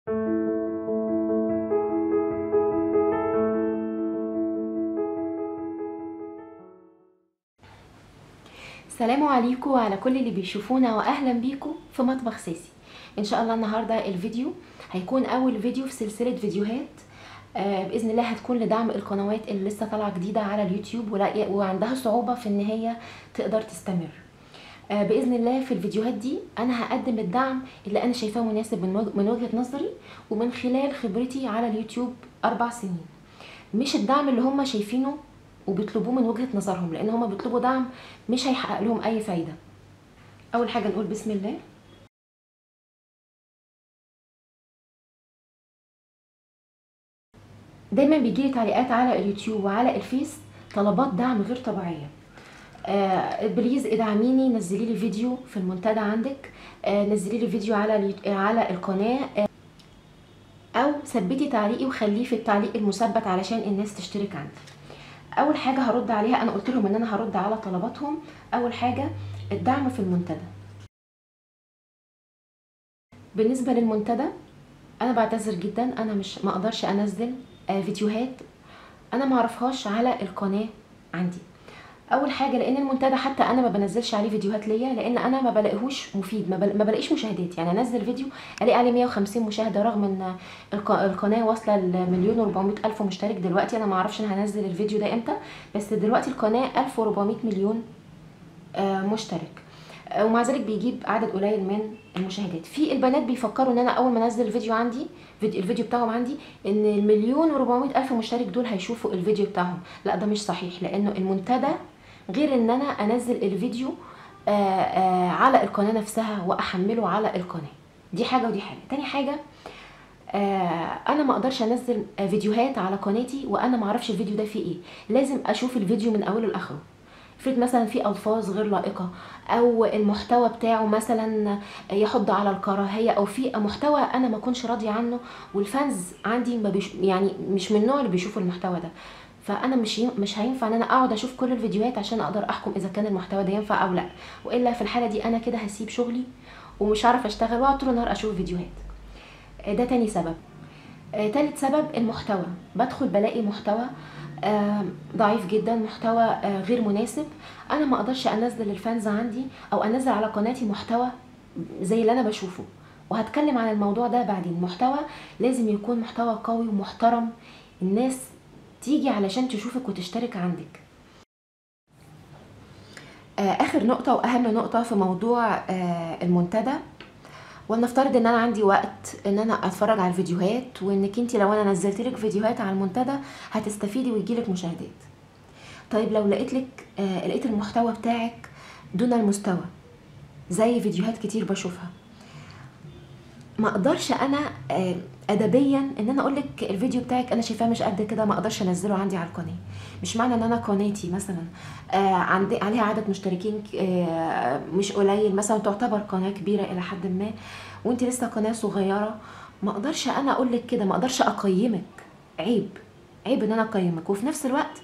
السلام عليكم وعلى كل اللي بيشوفونا، واهلا بيكم في مطبخ ساسي. ان شاء الله النهارده الفيديو هيكون اول فيديو في سلسله فيديوهات باذن الله هتكون لدعم القنوات اللي لسه طالعه جديده على اليوتيوب وعندها صعوبه في ان هي تقدر تستمر. باذن الله في الفيديوهات دي انا هقدم الدعم اللي انا شايفاه مناسب من وجهه نظري ومن خلال خبرتي على اليوتيوب 4 سنين، مش الدعم اللي هم شايفينه وبيطلبوه من وجهة نظرهم، لان هم بيطلبوا دعم مش هيحقق لهم اي فايدة. اول حاجة نقول بسم الله. دايما بيجيلي تعليقات على اليوتيوب وعلى الفيس طلبات دعم غير طبيعية. بليز ادعميني، نزلي لي فيديو في المنتدى عندك، نزلي لي فيديو على القناة، او ثبتي تعليقي وخليه في التعليق المثبت علشان الناس تشترك عندي. اول حاجه هرد عليها، انا قلت لهم ان انا هرد على طلباتهم. اول حاجه الدعم في المنتدى. بالنسبه للمنتدى انا بعتذر جدا، انا ما اقدرش انزل فيديوهات انا ما اعرفهاش على القناه عندي. اول حاجه لان المنتدى حتى انا ما بنزلش عليه فيديوهات ليا، لان انا ما بلاقيهوش مفيد، ما بلاقيش مشاهدات. يعني انزل فيديو الاقي عليه 150 مشاهده رغم ان القناه واصله ل1,400,000 الف مشترك دلوقتي. انا ما اعرفش انا هنزل الفيديو ده امتى، بس دلوقتي القناه 1400 مليون مشترك، ومع ذلك بيجيب عدد قليل من المشاهدات. في البنات بيفكروا ان انا اول ما انزل الفيديو عندي الفيديو بتاعهم عندي ان 1,400,000 الف مشترك دول هيشوفوا الفيديو بتاعهم. لا، ده مش صحيح، لانه المنتدى غير ان انا انزل الفيديو على القناه نفسها واحمله على القناه. دي حاجه، ودي حاجه. تاني حاجه، انا ما اقدرش انزل فيديوهات على قناتي وانا ما اعرفش الفيديو ده فيه ايه. لازم اشوف الفيديو من اوله لاخره. افرض مثلا في الفاظ غير لائقه، او المحتوى بتاعه مثلا يحض على الكراهيه، او في محتوى انا ما كنتش راضيه عنه والفانز عندي ما يعني مش من النوع اللي بيشوفوا المحتوى ده، فانا مش هينفع ان انا اقعد اشوف كل الفيديوهات عشان اقدر احكم اذا كان المحتوى ده ينفع او لا. والا في الحاله دي انا كده هسيب شغلي ومش هعرف اشتغل واقعد طول النهار اشوف فيديوهات. ده تاني سبب. تالت سبب المحتوى. بدخل بلاقي محتوى ضعيف جدا، محتوى غير مناسب. انا ما اقدرش انزل الفانز عندي او انزل على قناتي محتوى زي اللي انا بشوفه، وهتكلم عن الموضوع ده بعدين. محتوى لازم يكون محتوى قوي ومحترم، الناس تيجي علشان تشوفك وتشترك عندك. اخر نقطة واهم نقطة في موضوع المنتدى، ولنفترض ان انا عندي وقت ان انا اتفرج على الفيديوهات، وانك انت لو انا نزلت لك فيديوهات على المنتدى هتستفيدي ويجيلك مشاهدات. طيب لو لقيت المحتوى بتاعك دون المستوى زي فيديوهات كتير بشوفها، ما اقدرش انا ادبيا ان انا اقول لك الفيديو بتاعك انا شايفاه مش قد كده، ما اقدرش انزله عندي على القناه. مش معنى ان انا قناتي مثلا عندي عليها عدد مشتركين مش قليل، مثلا تعتبر قناه كبيره الى حد ما وانت لسه قناه صغيره، ما اقدرش انا اقول لك كده، ما اقدرش اقيمك. عيب ان انا اقيمك. وفي نفس الوقت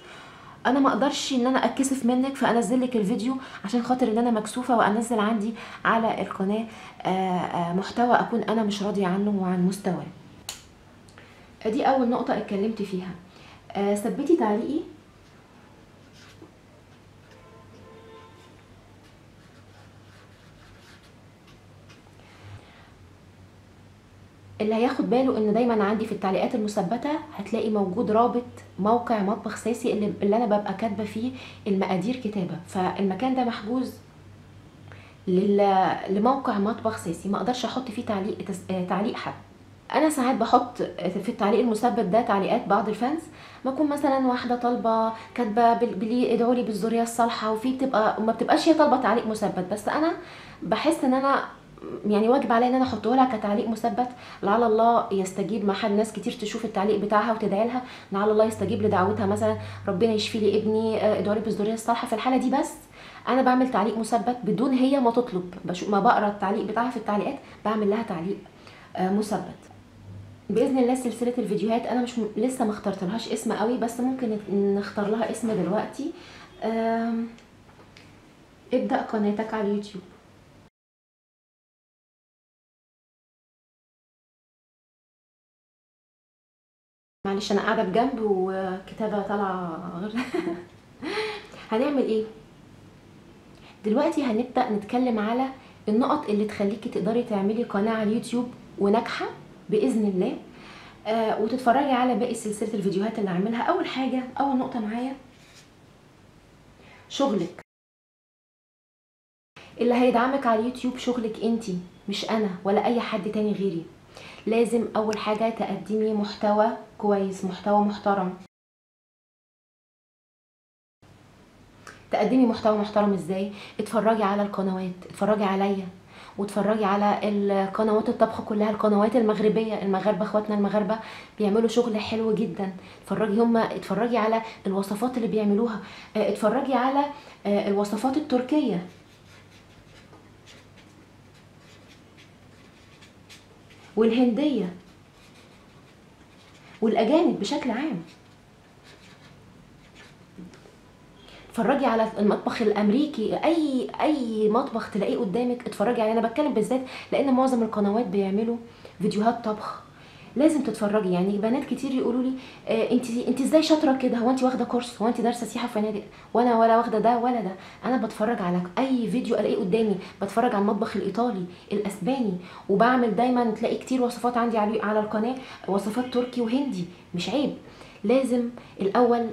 انا ما اقدرش ان انا اتكسف منك فانزل لك الفيديو عشان خاطر ان انا مكسوفه وانزل عندي على القناه محتوى اكون انا مش راضيه عنه وعن مستواه. دي اول نقطه اتكلمت فيها. ثبتي تعليقي. اللي هياخد باله ان دايما عندي في التعليقات المثبته هتلاقي موجود رابط موقع مطبخ ساسي اللي انا ببقى كاتبه فيه المقادير كتابه، فالمكان ده محجوز لموقع مطبخ ساسي، ما اقدرش احط فيه تعليق حد. انا ساعات بحط في التعليق المثبت ده تعليقات بعض الفانز، بكون مثلا واحده طالبه كاتبه ادعوا لي بالذريه الصالحه، وفي ما بتبقاش هي طالبه تعليق مثبت، بس انا بحس ان انا يعني واجب عليا ان انا احطه لها كتعليق مثبت، لعل الله يستجيب. مع حد ناس كتير تشوف التعليق بتاعها وتدعي لها، لعل الله يستجيب لدعوتها، مثلا ربنا يشفي لي ابني، ادعوا لي بالذريه الصالحه. في الحاله دي بس انا بعمل تعليق مثبت بدون هي ما تطلب، ما بقرا التعليق بتاعها في التعليقات بعمل لها تعليق مثبت. باذن الله سلسله الفيديوهات انا مش لسه ما اخترتلهاش اسم قوي، بس ممكن نختار لها اسم دلوقتي. ابدا قناتك على اليوتيوب. معلش انا قاعده بجنب وكتابه طالعه غير. هنعمل ايه دلوقتي؟ هنبدا نتكلم على النقط اللي تخليكي تقدري تعملي قناه على اليوتيوب وناجحه باذن الله، وتتفرجي على باقي سلسله الفيديوهات اللي هعملها. اول حاجه، اول نقطه معايا، شغلك اللي هيدعمك على اليوتيوب. شغلك انتي، مش انا ولا اي حد تاني غيري. لازم اول حاجه تقدمي محتوى كويس، محتوى محترم. تقدمي محتوى محترم ازاي؟ اتفرجي على القنوات، اتفرجي عليا، واتفرجي على القنوات الطبخ كلها، القنوات المغربيه. المغاربه، اخواتنا المغاربه بيعملوا شغل حلو جدا. اتفرجي على الوصفات اللي بيعملوها، اتفرجي على الوصفات التركيه والهنديه والاجانب بشكل عام. اتفرجي على المطبخ الامريكي، اي مطبخ تلاقيه قدامك اتفرجي عليه. انا بتكلم بالذات لان معظم القنوات بيعملوا فيديوهات طبخ. لازم تتفرجي. يعني بنات كتير يقولوا لي انت ازاي شاطره كده؟ هو انت واخده كورس؟ هو انت دارسه سياحه وفنادق؟ وانا ولا واخده ده ولا ده. انا بتفرج على اي فيديو الاقيه قدامي. بتفرج على المطبخ الايطالي، الاسباني، وبعمل دايما تلاقي كتير وصفات عندي على القناه، وصفات تركي وهندي. مش عيب. لازم الاول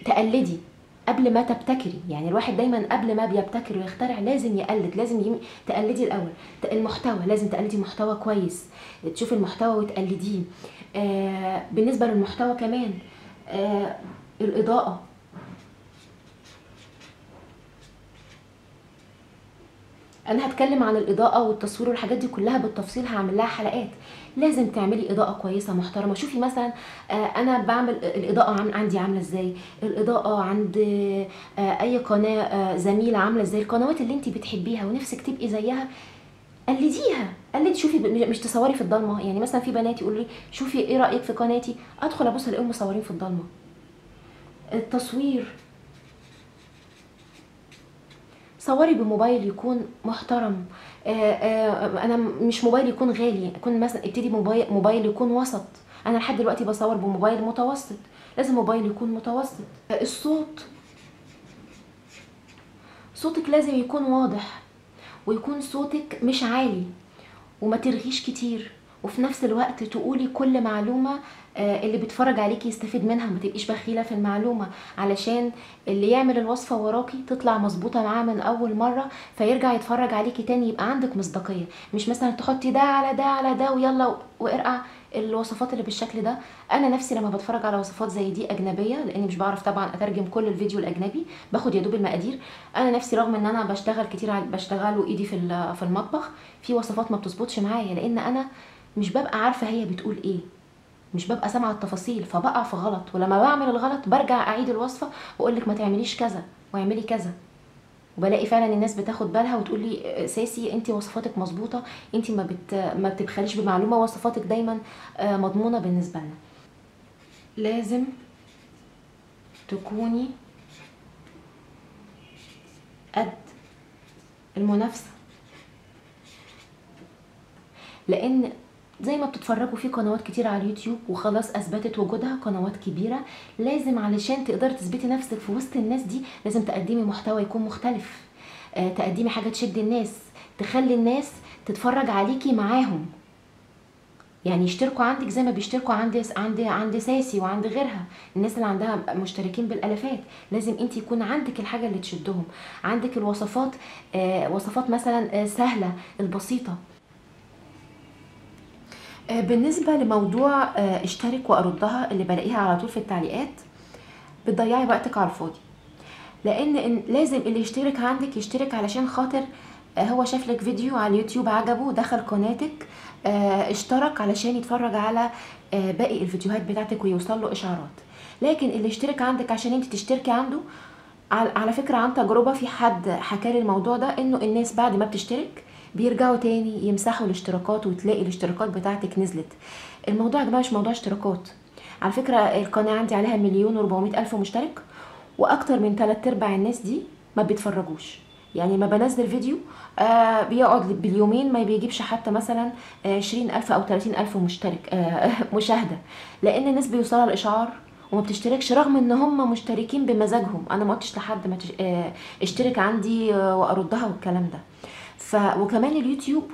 تقلدي قبل ما تبتكري. يعني الواحد دايما قبل ما بيبتكر ويخترع لازم يقلد، تقلدي الاول. المحتوى لازم تقلدي محتوى كويس، تشوفي المحتوى وتقلديه. بالنسبه للمحتوى كمان، الاضاءه. انا هتكلم عن الاضاءه والتصوير والحاجات دي كلها بالتفصيل، هعمل لها حلقات. لازم تعملي اضاءه كويسه محترمه. شوفي مثلا انا بعمل الاضاءه عندي عامله ازاي، الاضاءه عند اي قناه زميله عامله ازاي. القنوات اللي انت بتحبيها ونفسك تبقي زيها قلديها. شوفي، مش تصوري في الضلمه. يعني مثلا في بنات يقولوا لي شوفي ايه رايك في قناتي، ادخل ابص الاقيهم مصورين في الضلمه. التصوير، صوري بموبايل يكون محترم. انا مش موبايل يكون غالي، يكون مثلا ابتدي موبايل يكون وسط. انا لحد دلوقتي بصور بموبايل متوسط. لازم موبايل يكون متوسط. الصوت، صوتك لازم يكون واضح، ويكون صوتك مش عالي، وما ترغيش كتير، وفي نفس الوقت تقولي كل معلومة اللي بيتفرج عليكي يستفيد منها. ما تبقيش بخيلة في المعلومة، علشان اللي يعمل الوصفة وراكي تطلع مظبوطة معاه من اول مرة، فيرجع يتفرج عليكي تاني، يبقى عندك مصداقية. مش مثلا تحطي ده على ده على ده ويلا وارقع الوصفات اللي بالشكل ده. انا نفسي لما بتفرج على وصفات زي دي اجنبيه، لاني مش بعرف طبعا اترجم كل الفيديو الاجنبي، باخد يا دوب المقادير. انا نفسي رغم ان انا بشتغل كتير بشتغل وايدي في المطبخ، في وصفات ما بتظبطش معايا، لان انا مش ببقى عارفه هي بتقول ايه، مش ببقى سامعه التفاصيل، فبقع في غلط. ولما بعمل الغلط برجع اعيد الوصفه واقول لك ما تعمليش كذا واعملي كذا. وبلاقي فعلا الناس بتاخد بالها وتقول لي ساسي انت وصفاتك مظبوطه، انت ما بتبخليش بمعلومه، وصفاتك دايما مضمونه بالنسبه لنا. لازم تكوني قد المنافسه، لان زي ما بتتفرجوا في قنوات كتير على اليوتيوب وخلاص اثبتت وجودها، قنوات كبيره. لازم علشان تقدري تثبتي نفسك في وسط الناس دي لازم تقدمي محتوى يكون مختلف، تقدمي حاجه تشد الناس، تخلي الناس تتفرج عليكي معاهم. يعني يشتركوا عندك زي ما بيشتركوا عند ساسي وعند غيرها، الناس اللي عندها مشتركين بالالافات. لازم انت يكون عندك الحاجه اللي تشدهم، عندك الوصفات، وصفات مثلا سهله البسيطه. بالنسبه لموضوع اشترك واردها اللي بلاقيها على طول في التعليقات، بتضيعي وقتك على الفاضي. لان لازم اللي يشترك عندك يشترك علشان خاطر هو شاف لك فيديو على اليوتيوب عجبه، دخل قناتك اشترك علشان يتفرج على باقي الفيديوهات بتاعتك ويوصل له اشعارات. لكن اللي يشترك عندك عشان انت تشتركي عنده، على فكرة عن تجربة في حد حكالي الموضوع ده، انه الناس بعد ما بتشترك بيرجعوا تاني يمسحوا الاشتراكات وتلاقي الاشتراكات بتاعتك نزلت. الموضوع يا جماعة مش موضوع اشتراكات. على فكرة القناة عندي عليها 1,400,000 مشترك، واكتر من 3/4 الناس دي ما بيتفرجوش. يعني ما بنزل فيديو بيقعد باليومين ما بيجيبش حتى مثلا 20,000 أو 30,000 مشترك مشاهدة، لأن الناس بيوصلها الإشعار وما بتشتركش، رغم ان هم مشتركين بمزاجهم. انا ما قلتش لحد ما اشترك عندي واردها والكلام ده. وكمان اليوتيوب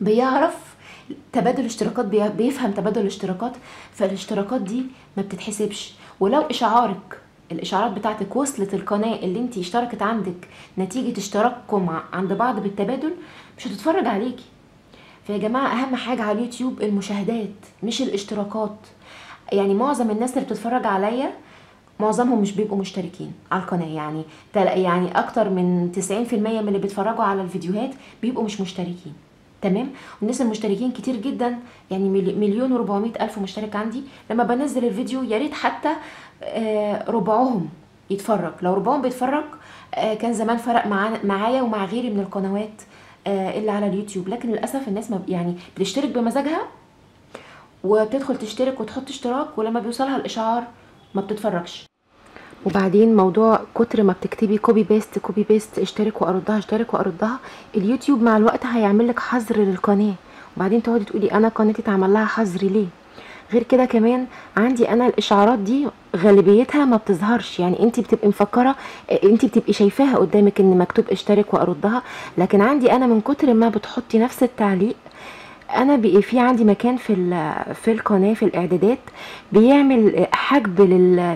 بيعرف تبادل اشتراكات، بيفهم تبادل الاشتراكات، فالاشتراكات دي ما بتتحسبش. ولو الاشعارات بتاعتك وصلت القناه اللي انت اشتركت عندك نتيجه اشتراككم عند بعض بالتبادل، مش هتتفرج عليكي. فيا جماعه اهم حاجه على اليوتيوب المشاهدات مش الاشتراكات. يعني معظم الناس اللي بتتفرج عليا معظمهم مش بيبقوا مشتركين على القناه، يعني اكتر من 90% من اللي بيتفرجوا على الفيديوهات بيبقوا مش مشتركين. تمام. والناس المشتركين كتير جدا، يعني 1,400,000 مشترك عندي. لما بنزل الفيديو يا ريت حتى ربعهم يتفرج. لو ربعهم بيتفرج كان زمان فرق معايا ومع غيري من القنوات اللي على اليوتيوب. لكن للاسف الناس ما يعني بتشترك بمزاجها وبتدخل تشترك وتحط اشتراك، ولما بيوصلها الاشعار ما بتتفرجش. وبعدين موضوع كتر ما بتكتبي كوبي بيست كوبي بيست اشترك واردها اشترك واردها، اليوتيوب مع الوقت هيعمل لك حظر للقناه، وبعدين تقعدي تقولي انا قناتي اتعمل لها حظر ليه. غير كده كمان عندي انا الاشعارات دي غالبيتها ما بتظهرش، يعني انت بتبقي مفكره، انت بتبقي شايفاها قدامك ان مكتوب اشترك واردها، لكن عندي انا من كتر ما بتحطي نفس التعليق انا بقى في عندي مكان في القناه في الاعدادات بيعمل حجب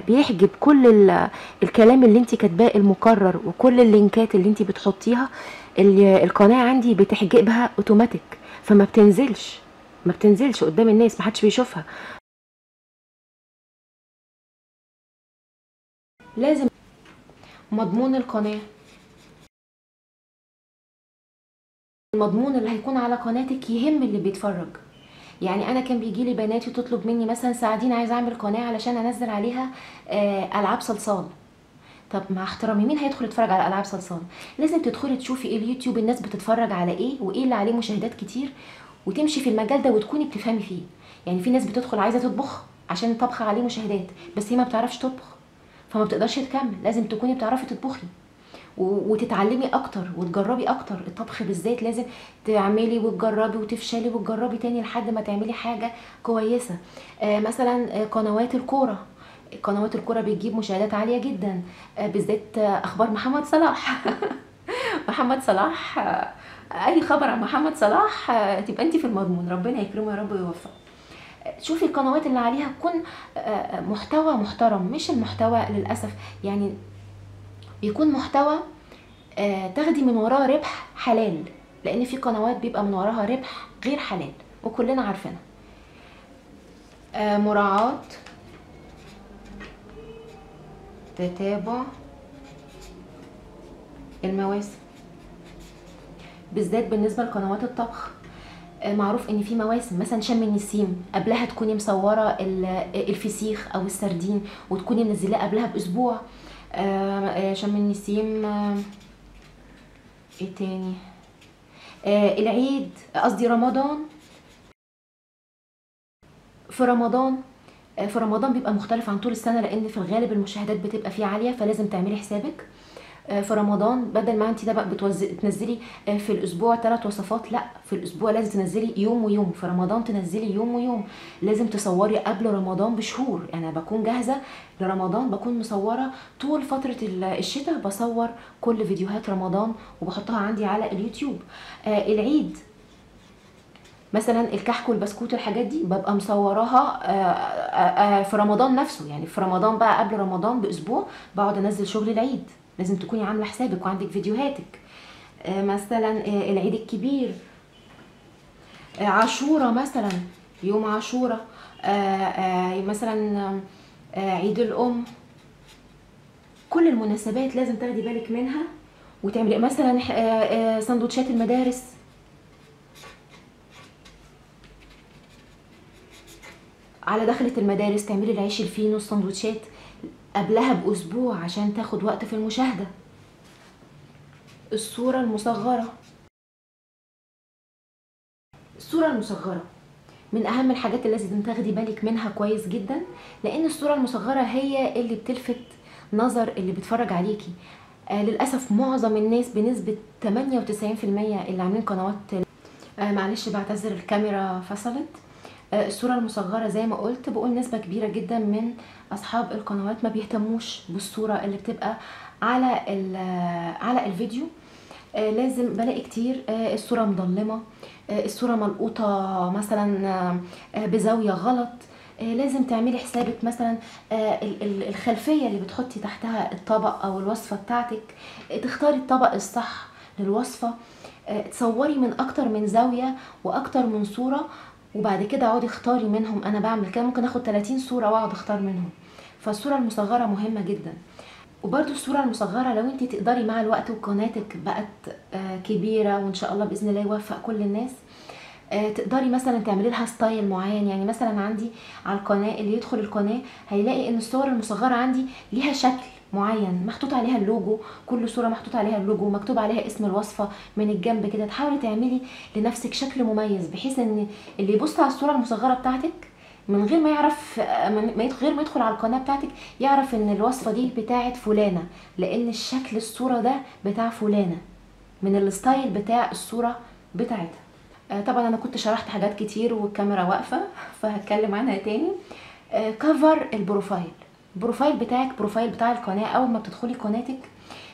بيحجب كل الكلام اللي انت كاتباه المكرر وكل اللينكات اللي انت بتحطيها. القناه عندي بتحجبها اوتوماتيك، فما بتنزلش ما بتنزلش قدام الناس، محدش بيشوفها. لازم مضمون القناه، المضمون اللي هيكون على قناتك يهم اللي بيتفرج. يعني انا كان بيجي لي بناتي تطلب مني مثلا ساعديني عايزه اعمل قناه علشان انزل عليها العاب صلصال. طب مع احترامي مين هيدخل يتفرج على العاب صلصال؟ لازم تدخلي تشوفي ايه اليوتيوب الناس بتتفرج على ايه وايه اللي عليه مشاهدات كتير، وتمشي في المجال ده وتكوني بتفهمي فيه. يعني في ناس بتدخل عايزه تطبخ عشان الطبخ عليه مشاهدات، بس هي ما بتعرفش تطبخ فما بتقدرش تكمل. لازم تكوني بتعرفي تطبخي وتتعلمي اكتر وتجربي اكتر. الطبخ بالذات لازم تعملي وتجربي وتفشلي وتجربي تاني لحد ما تعملي حاجه كويسه. مثلا قنوات الكوره بتجيب مشاهدات عاليه جدا، بالذات اخبار محمد صلاح. محمد صلاح اي خبر عن محمد صلاح تبقى انت في المضمون. ربنا يكرمه يا رب ويوفقه. شوفي القنوات اللي عليها تكون محتوى محترم، مش المحتوى للاسف يعني بيكون محتوى تاخدي من وراه ربح حلال، لان في قنوات بيبقى من وراها ربح غير حلال وكلنا عارفينها. مراعاة تتابع المواسم بالذات بالنسبه لقنوات الطبخ. معروف ان في مواسم، مثلا شم النسيم قبلها تكوني مصوره الفسيخ او السردين وتكوني منزلاه قبلها باسبوع. شم النسيم. ايه تاني؟ العيد، قصدي رمضان. في رمضان بيبقى مختلف عن طول السنه، لان في الغالب المشاهدات بتبقى فيه عاليه، فلازم تعملي حسابك في رمضان بدل ما انت ده بقى تنزلي في الاسبوع 3 وصفات، لا في الاسبوع لازم تنزلي يوم ويوم. في رمضان تنزلي يوم ويوم. لازم تصوري قبل رمضان بشهور. انا بكون جاهزه لرمضان، بكون مصوره طول فتره الشتاء، بصور كل فيديوهات رمضان وبحطها عندي على اليوتيوب. العيد مثلا الكحك والبسكوت الحاجات دي ببقى مصوراها في رمضان نفسه، يعني في رمضان بقى قبل رمضان باسبوع بقعد انزل شغل العيد. لازم تكوني عامله حسابك وعندك فيديوهاتك. مثلا العيد الكبير، عاشوره مثلا، يوم عاشوره، مثلا عيد الام. كل المناسبات لازم تاخدي بالك منها وتعملي. مثلا سندوتشات المدارس، على دخلة المدارس تعملي العيش الفينو السندوتشات قبلها باسبوع عشان تاخد وقت في المشاهده. الصوره المصغره من اهم الحاجات اللي لازم تاخدي بالك منها كويس جدا، لان الصوره المصغره هي اللي بتلفت نظر اللي بيتفرج عليكي. للاسف معظم الناس بنسبه 98% اللي عاملين قنوات معلش بعتذر الكاميرا فصلت. الصورة المصغرة زي ما قلت، بقول نسبة كبيرة جدا من أصحاب القنوات ما بيهتموش بالصورة اللي بتبقى على الفيديو. لازم بلاقي كتير الصورة مظلمة، الصورة ملقوطة مثلا بزاوية غلط. لازم تعملي حسابك مثلا الخلفية اللي بتحطي تحتها الطبق أو الوصفة بتاعتك، تختاري الطبق الصح للوصفة، تصوري من أكتر من زاوية وأكتر من صورة، وبعد كده اقعدي اختاري منهم. انا بعمل كده، ممكن اخد 30 صورة واقعد اختار منهم. فالصورة المصغرة مهمة جدا. وبرده الصورة المصغرة لو انت تقدري مع الوقت وقناتك بقت كبيرة، وان شاء الله بإذن الله يوفق كل الناس، تقدري مثلا تعملي لها ستايل معين. يعني مثلا عندي على القناة، اللي يدخل القناة هيلاقي ان الصور المصغرة عندي ليها شكل معين محطوط عليها اللوجو، كل صورة محطوط عليها اللوجو، مكتوب عليها اسم الوصفة من الجنب كده. تحاولي تعملي لنفسك شكل مميز بحيث ان اللي يبص على الصورة المصغرة بتاعتك من غير ما يعرف، غير ما يدخل على القناة بتاعتك، يعرف ان الوصفة دي بتاعت فلانة، لان الشكل الصورة ده بتاع فلانة من الستايل بتاع الصورة بتاعتها. طبعا انا كنت شرحت حاجات كتير والكاميرا واقفة فهتكلم عنها تاني. كفر البروفايل، البروفايل بتاعك، بروفايل بتاع القناة. اول ما بتدخلي قناتك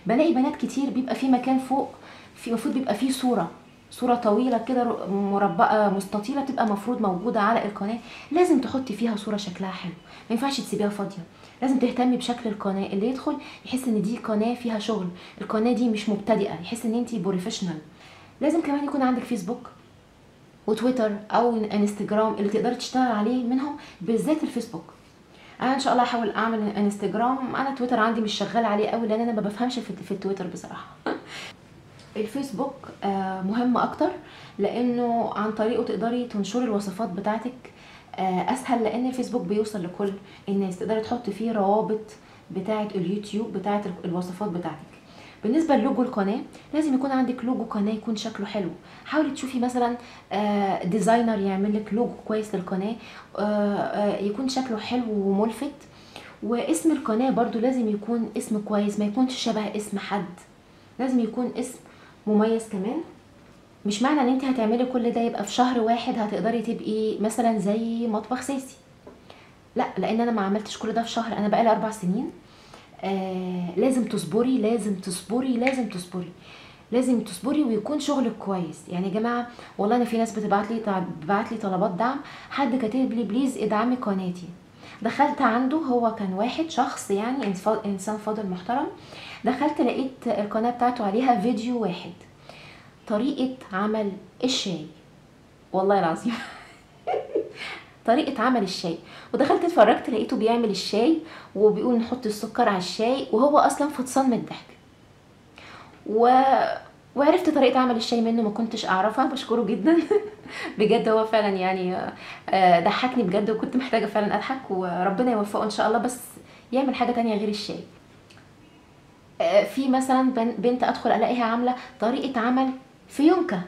بلاقي بنات كتير بيبقى في مكان فوق، في المفروض بيبقى فيه صورة طويلة كده مربعة مستطيلة، بتبقى مفروض موجودة على القناة. لازم تحطي فيها صورة شكلها حلو، ما ينفعش تسيبيها فاضية. لازم تهتمي بشكل القناة، اللي يدخل يحس ان دي قناة فيها شغل، القناة دي مش مبتدئة، يحس ان انتي بروفيشنال. لازم كمان يكون عندك فيسبوك وتويتر او انستجرام اللي تقدري تشتغل عليه منهم، بالذات الفيسبوك. انا ان شاء الله هحاول اعمل انستجرام. انا تويتر عندي مش شغاله عليه قوي لان انا ما بفهمش في التويتر بصراحه. الفيسبوك مهم اكتر، لانه عن طريقه تقدري تنشري الوصفات بتاعتك اسهل، لان الفيسبوك بيوصل لكل الناس، تقدري تحطي فيه روابط بتاعه اليوتيوب بتاعه الوصفات بتاعتك. بالنسبه للوجو القناه، لازم يكون عندك لوجو قناه يكون شكله حلو. حاولي تشوفي مثلا ديزاينر يعمل لك لوجو كويس للقناه، يكون شكله حلو وملفت. واسم القناه برضو لازم يكون اسم كويس، ما يكونش شبه اسم حد، لازم يكون اسم مميز كمان. مش معنى ان انت هتعملي كل ده يبقى في شهر واحد هتقدري تبقي مثلا زي مطبخ سيسي، لا، لان انا ما عملتش كل ده في شهر، انا بقالي 4 سنين. لازم تصبري، لازم تصبري، لازم تصبري، لازم تصبري، ويكون شغلك كويس. يعني يا جماعه والله انا في ناس بتبعت لي طلبات دعم، حد كاتب لي بليز ادعمي قناتي. دخلت عنده، هو كان واحد شخص يعني انسان فاضل محترم، دخلت لقيت القناه بتاعته عليها فيديو واحد، طريقه عمل الشاي، والله العظيم طريقه عمل الشاي. ودخلت اتفرجت لقيته بيعمل الشاي وبيقول نحط السكر على الشاي، وهو اصلا فطسان من الضحك. وعرفت طريقه عمل الشاي منه، ما كنتش اعرفها، بشكره جدا بجد هو فعلا يعني ضحكني بجد، وكنت محتاجه فعلا اضحك، وربنا يوفقه ان شاء الله، بس يعمل حاجه تانية غير الشاي. في مثلا بنت ادخل الاقيها عامله طريقه عمل فيونكه.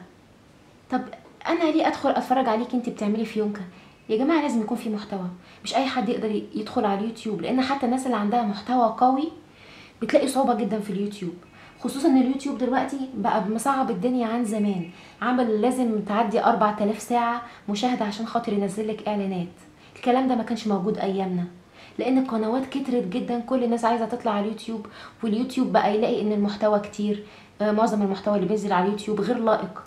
طب انا ليه ادخل اتفرج عليك انت بتعملي فيونكه؟ يا جماعه لازم يكون في محتوى، مش اي حد يقدر يدخل على اليوتيوب، لان حتى الناس اللي عندها محتوى قوي بتلاقي صعوبه جدا في اليوتيوب، خصوصا ان اليوتيوب دلوقتي بقى مصعب الدنيا عن زمان. عامل لازم تعدي 4000 ساعه مشاهده عشان خاطر ينزلك اعلانات. الكلام ده ما كانش موجود ايامنا، لان القنوات كترت جدا، كل الناس عايزه تطلع على اليوتيوب، واليوتيوب بقى يلاقي ان المحتوى كتير، معظم المحتوى اللي بينزل على اليوتيوب غير لائق،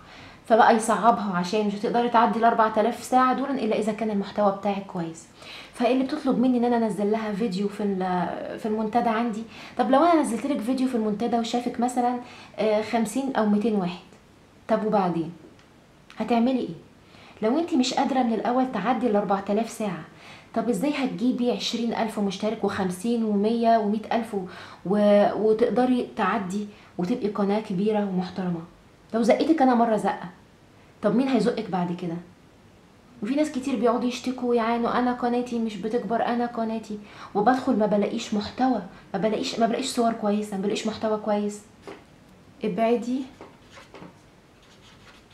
فبقى يصعبها عشان مش هتقدري تعدي ال 4000 ساعه دول الا اذا كان المحتوى بتاعك كويس. فاللي بتطلب مني ان انا انزل لها فيديو في المنتدى عندي، طب لو انا نزلت لك فيديو في المنتدى وشافك مثلا 50 او 200 واحد، طب وبعدين هتعملي ايه؟ لو انت مش قادره من الاول تعدي ال 4000 ساعه، طب ازاي هتجيبي 20,000 مشترك و50 و100 و100,000 وتقدري تعدي وتبقي قناه كبيره ومحترمه؟ لو زقتك انا مره زقه، طب مين هيزقك بعد كده؟ وفي ناس كتير بيقعدوا يشتكوا ويعانوا، انا قناتي مش بتكبر، انا قناتي، وبدخل ما بلاقيش محتوى، ما بلاقيش صور كويسه، ما بلاقيش محتوى كويس. ابعدي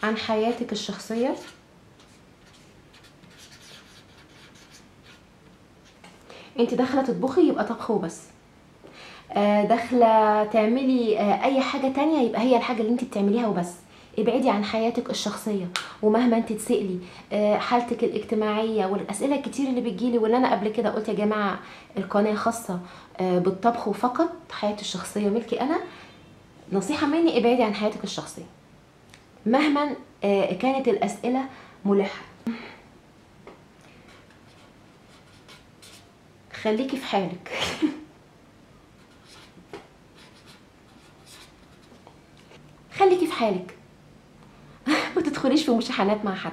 عن حياتك الشخصيه، انت داخله تطبخي يبقى طبخ وبس. داخله تعملي اي حاجه تانية، يبقى هي الحاجه اللي انت بتعمليها وبس. ابعدي عن حياتك الشخصيه. ومهما انت تسألي حالتك الاجتماعيه والاسئله الكتير اللي بتجيلي، واللي انا قبل كده قلت يا جماعه القناه خاصه بالطبخ وفقط، حياتي الشخصيه ملكي انا. نصيحه مني، ابعدي عن حياتك الشخصيه مهما كانت الاسئله ملحه. خليكي في حالك. خليكي في حالك. ما تدخليش في مشاحنات مع حد.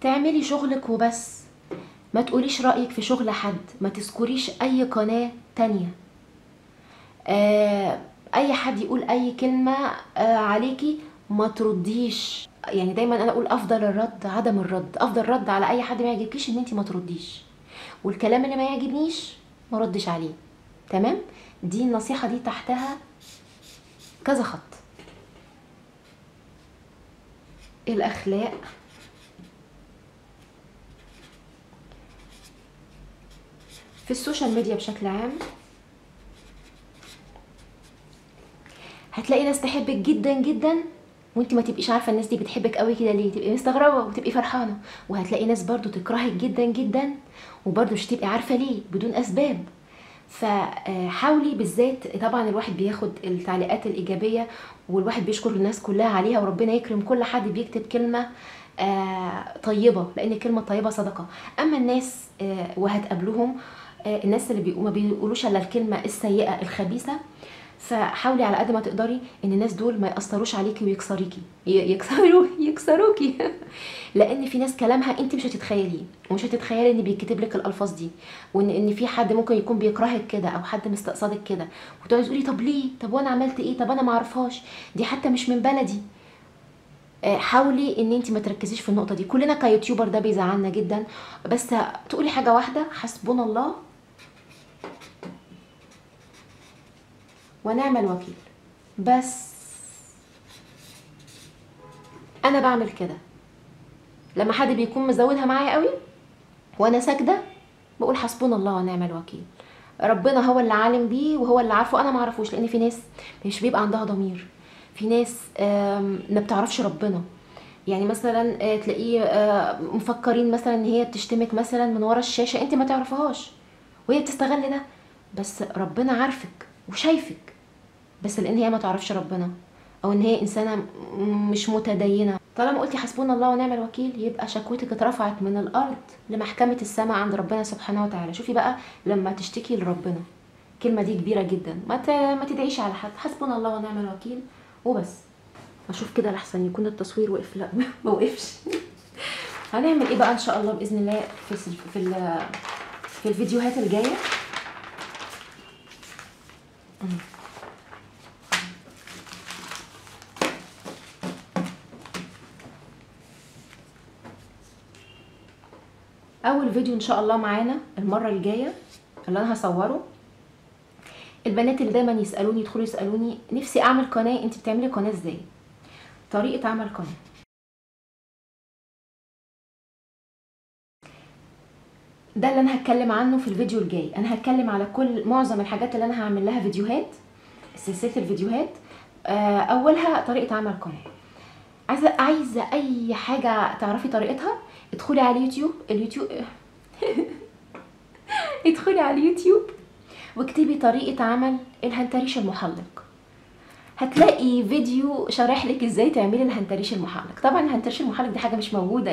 تعملي شغلك وبس. ما تقوليش رأيك في شغل حد. ما تذكريش اي قناة تانية. اي حد يقول اي كلمة عليكي ما ترديش. يعني دايما انا اقول افضل الرد عدم الرد. افضل رد على اي حد ما يعجبكيش ان انت ما ترديش، والكلام اللي ما يعجبنيش ما ردش عليه. تمام؟ دي النصيحة دي تحتها كذا خط. الاخلاق، في السوشيال ميديا بشكل عام هتلاقي ناس تحبك جدا جدا وانت ما تبقيش عارفه الناس دي بتحبك قوي كده ليه، تبقي مستغربه وتبقي فرحانه. وهتلاقي ناس برضو تكرهك جدا جدا وبرضو مش تبقي عارفه ليه بدون اسباب. فحاولي بالذات، طبعا الواحد بياخد التعليقات الايجابيه والواحد بيشكر الناس كلها عليها، وربنا يكرم كل حد بيكتب كلمه طيبه، لان الكلمه الطيبه صدقه. اما الناس وهتقابلوهم الناس اللي ما بيقولوش الا الكلمه السيئه الخبيثه، فحاولي على قد ما تقدري ان الناس دول ما ياثروش عليكي ويكسريكي يكسروكي. لان في ناس كلامها انت مش هتتخيليه، ومش هتتخيلي ان بيتكتب لك الالفاظ دي، وان في حد ممكن يكون بيكرهك كده او حد مستقصدك كده، وتقعدي تقولي طب ليه، طب وانا عملت ايه، طب انا ما اعرفهاش، دي حتى مش من بلدي. حاولي ان انت ما تركزيش في النقطه دي. كلنا كيوتيوبر ده بيزعلنا جدا، بس تقولي حاجه واحده: حسبنا الله ونعم الوكيل. بس انا بعمل كده لما حد بيكون مزودها معايا قوي وانا ساجده، بقول حسبنا الله ونعم الوكيل. ربنا هو اللي عالم بيه وهو اللي عارفه، انا ما اعرفوش. لان في ناس مش بيبقى عندها ضمير، في ناس ما بتعرفش ربنا. يعني مثلا تلاقيه مفكرين مثلا ان هي بتشتمك مثلا من ورا الشاشه، انت ما تعرفهاش وهي بتستغل ده، بس ربنا عارفك وشايفك. بس لان هي ما تعرفش ربنا، او ان هي انسانه مش متدينه. طالما قلتي حسبنا الله ونعم الوكيل، يبقى شكوتك اترفعت من الارض لمحكمه السماء عند ربنا سبحانه وتعالى. شوفي بقى لما تشتكي لربنا، الكلمه دي كبيره جدا. ما تدعيش على حد، حسبنا الله ونعم الوكيل وبس. اشوف كده لحسن يكون التصوير وقف. لا ما وقفش. هنعمل ايه بقى ان شاء الله باذن الله في الفيديوهات الجايه. اول فيديو ان شاء الله معانا المره الجايه اللي انا هصوره، البنات اللي دايما يسالوني يدخلوا يسالوني نفسي اعمل قناه، انت بتعملي قناه ازاي؟ طريقه عمل قناه. ده اللي انا هتكلم عنه في الفيديو الجاي. انا هتكلم على معظم الحاجات اللي انا هعمل لها فيديوهات، سلسله الفيديوهات. اولها طريقه عمل قناه. عايزه اي حاجه تعرفي طريقتها، ادخلي على اليوتيوب ادخلي على اليوتيوب واكتبي طريقه عمل الهنتريش المحلق. هتلاقي فيديو شارح لك ازاي تعملي الهنتريش المحلق. طبعا الهنتريش المحلق دي حاجه مش موجوده،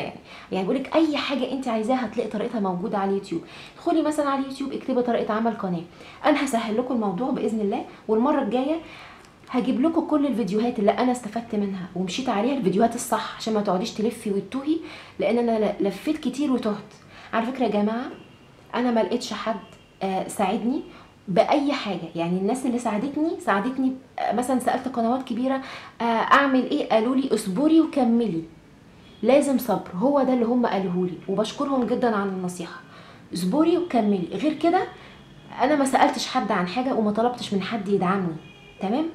يعني بقول لك اي حاجه انت عايزاها هتلاقي طريقتها موجوده على اليوتيوب. ادخلي مثلا على اليوتيوب اكتبي طريقه عمل قناه. انا هسهل لكم الموضوع باذن الله، والمره الجايه هجيب لكم كل الفيديوهات اللي انا استفدت منها ومشيت عليها، الفيديوهات الصح، عشان ما تقعديش تلفي وتتوهي، لان انا لفيت كتير وتهت. على فكره يا جماعه انا ما لقيتش حد ساعدني باي حاجه. يعني الناس اللي ساعدتني مثلا سالت قنوات كبيره اعمل ايه، قالوا لي اصبري وكملي، لازم صبر. هو ده اللي هم قالوه لي، وبشكرهم جدا عن النصيحه. اصبري وكملي. غير كده انا ما سالتش حد عن حاجه وما طلبتش من حد يدعمني. تمام؟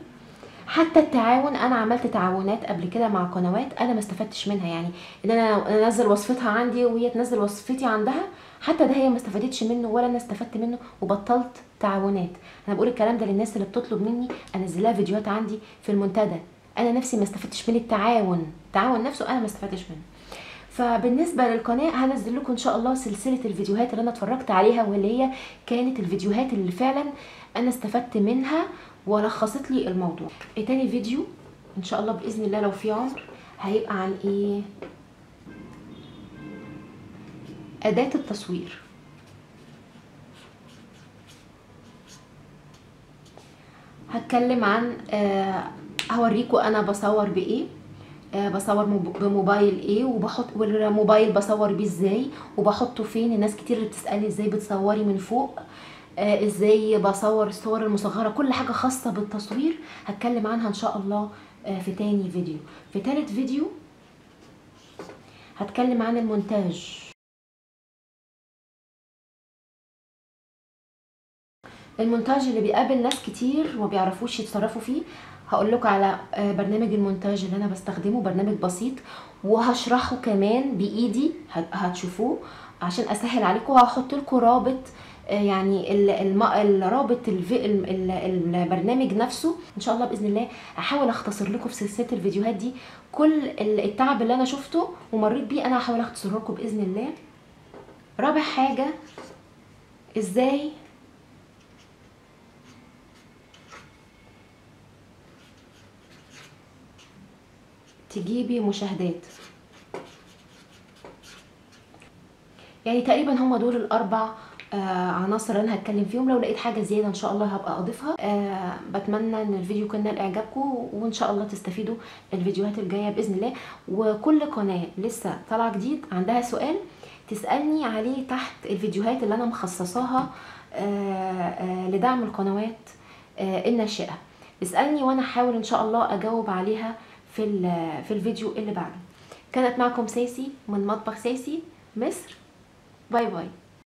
حتى التعاون، انا عملت تعاونات قبل كده مع قنوات انا ما استفدتش منها، يعني ان انا انزل وصفتها عندي وهي تنزل وصفتي عندها، حتى ده هي ما استفادتش منه ولا انا استفدت منه، وبطلت تعاونات. انا بقول الكلام ده للناس اللي بتطلب مني انزلها فيديوهات عندي في المنتدى، انا نفسي ما استفدتش من التعاون نفسه، انا ما استفدتش منه. فبالنسبه للقناه هنزل لكم ان شاء الله سلسله الفيديوهات اللي انا اتفرجت عليها، واللي هي كانت الفيديوهات اللي فعلا انا استفدت منها ولخصت لي الموضوع. تاني فيديو ان شاء الله باذن الله لو في عمر هيبقى عن ايه؟ اداه التصوير. هتكلم عن هوريكم انا بصور بايه، بصور بموبايل ايه، وبحط والموبايل بصور بيه ازاي، وبحطه فين. الناس كتير بتسالني ازاي بتصوري من فوق، ازاي بصور الصور المصغره، كل حاجه خاصه بالتصوير هتكلم عنها ان شاء الله في تاني فيديو. في تالت فيديو هتكلم عن المونتاج. المونتاج اللي بيقابل ناس كتير وما بيعرفوش يتصرفوا فيه، هقول لكم على برنامج المونتاج اللي انا بستخدمه، برنامج بسيط وهشرحه كمان بايدي، هتشوفوه عشان اسهل عليكم، وهحط لكم رابط يعني الرابط البرنامج نفسه ان شاء الله باذن الله. احاول اختصر لكم في سلسله الفيديوهات دي كل التعب اللي انا شفته ومريت بيه، انا هحاول اختصره لكم باذن الله. رابع حاجه، ازاي تجيبي مشاهدات. يعني تقريبا هم دول الاربع عناصر اللي انا هتكلم فيهم. لو لقيت حاجه زياده ان شاء الله هبقى اضيفها. بتمنى ان الفيديو كان نال اعجابكم، وان شاء الله تستفيدوا الفيديوهات الجايه باذن الله. وكل قناه لسه طالعه جديد عندها سؤال تسالني عليه تحت الفيديوهات اللي انا مخصصاها لدعم القنوات الناشئه، اسالني وانا احاول ان شاء الله اجاوب عليها في الفيديو اللي بعده. كانت معكم ساسي من مطبخ ساسي مصر. باي باي.